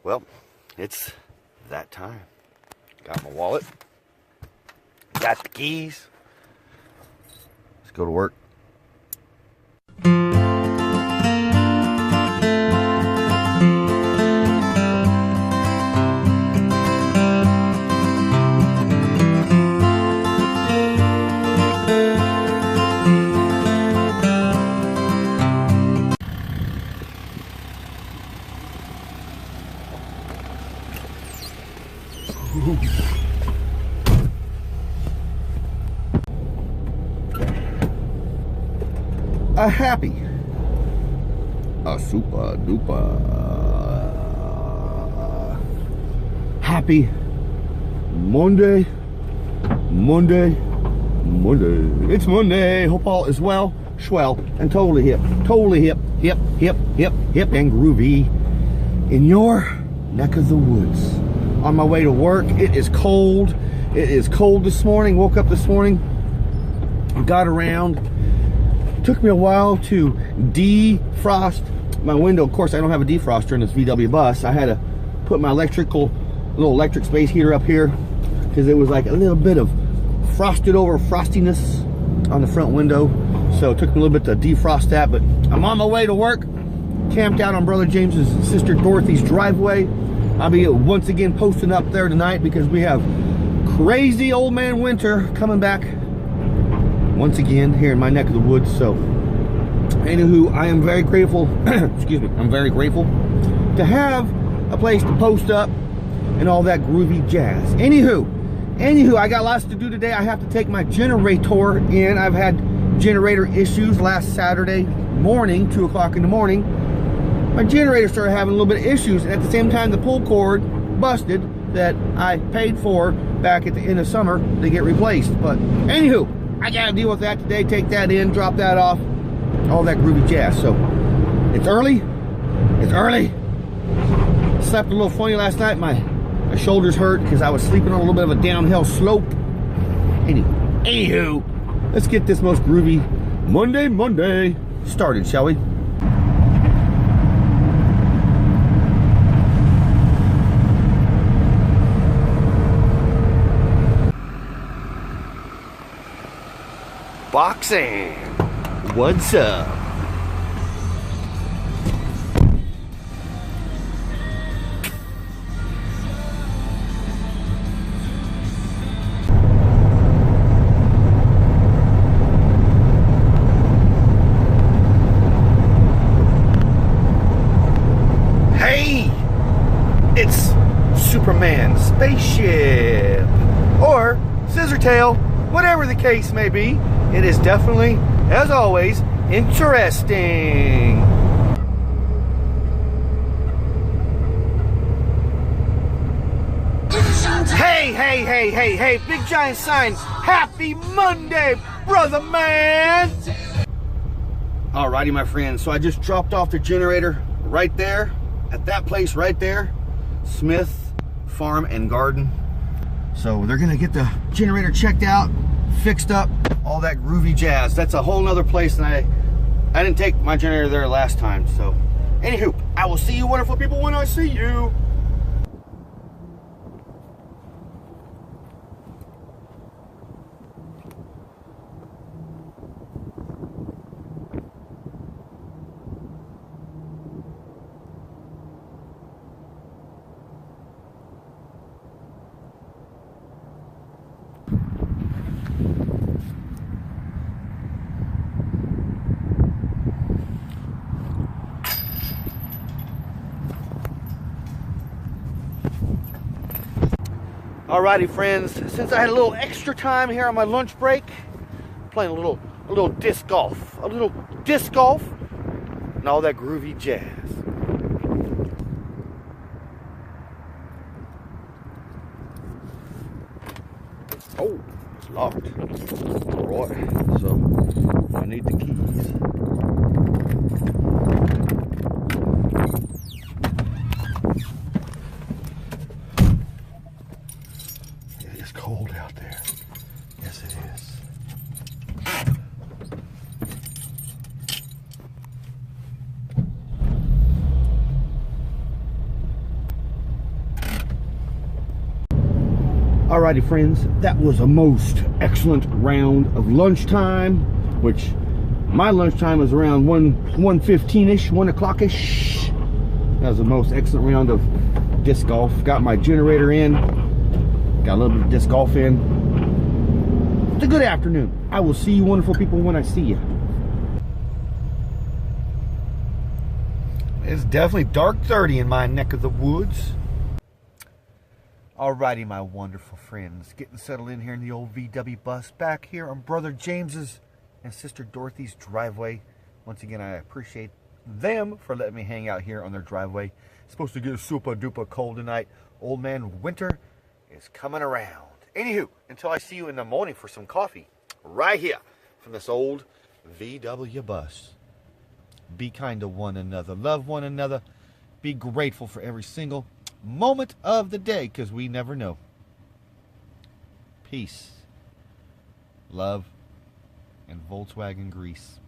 Well, it's that time. Got my wallet. Got the keys. Let's go to work. A happy, a super duper happy Monday. It's Monday. Hope all is well, swell, and totally hip, and groovy in your neck of the woods. On my way to work. It is cold. It is cold this morning. Woke up this morning, got around. Took me a while to defrost my window. Of course, I don't have a defroster in this VW bus. I had to put my little electric space heater up here because it was like a little bit of frosted over frostiness on the front window. So it took me a little bit to defrost that, but I'm on my way to work. Camped out on Brother James's sister Dorothy's driveway. I'll be once again posting up there tonight because we have crazy old man winter coming back once again here in my neck of the woods. So anywho, I am very grateful excuse me, I'm very grateful to have a place to post up and all that groovy jazz. Anywho, I got lots to do today. I have to take my generator in. I've had generator issues last Saturday morning, 2 o'clock in the morning. My generator started having a little bit of issues, and at the same time the pull cord busted that I paid for back at the end of summer to get replaced. But anywho, I gotta deal with that today, take that in, drop that off, all that groovy jazz. So it's early. Slept a little funny last night. My shoulders hurt because I was sleeping on a little bit of a downhill slope. Anywho, let's get this most groovy Monday started, shall we? Boxing. What's up? Hey, it's Superman spaceship or Scissortail, whatever the case may be. It is definitely, as always, interesting. Hey, big giant sign. Happy Monday, brother man. Alrighty, my friends. So I just dropped off the generator right there, at that place right there, Smith Farm and Garden. So they're gonna get the generator checked out, fixed up, all that groovy jazz. That's a whole nother place, and I didn't take my generator there last time. So anywho, I will see you wonderful people when I see you. Alrighty, friends, since I had a little extra time here on my lunch break, playing a little disc golf. A little disc golf and all that groovy jazz. Oh, it's locked. Alright, so I need the keys. It's cold out there. Yes, it is. Alrighty, friends, that was a most excellent round of lunchtime, which my lunchtime is around 1:15-ish, 1 o'clock-ish. That was the most excellent round of disc golf. Got my generator in, got a little bit of disc golf in. It's a good afternoon. I will see you wonderful people when I see you. It's definitely dark 30 in my neck of the woods. Alrighty, my wonderful friends, getting settled in here in the old VW bus back here on Brother James's and Sister Dorothy's driveway. Once again, I appreciate them for letting me hang out here on their driveway. It's supposed to get super duper cold tonight. Old man winter is coming around. Anywho, until I see you in the morning for some coffee, right here from this old VW bus. Be kind to one another. Love one another. Be grateful for every single moment of the day, because we never know. Peace, love, and Volkswagen grease.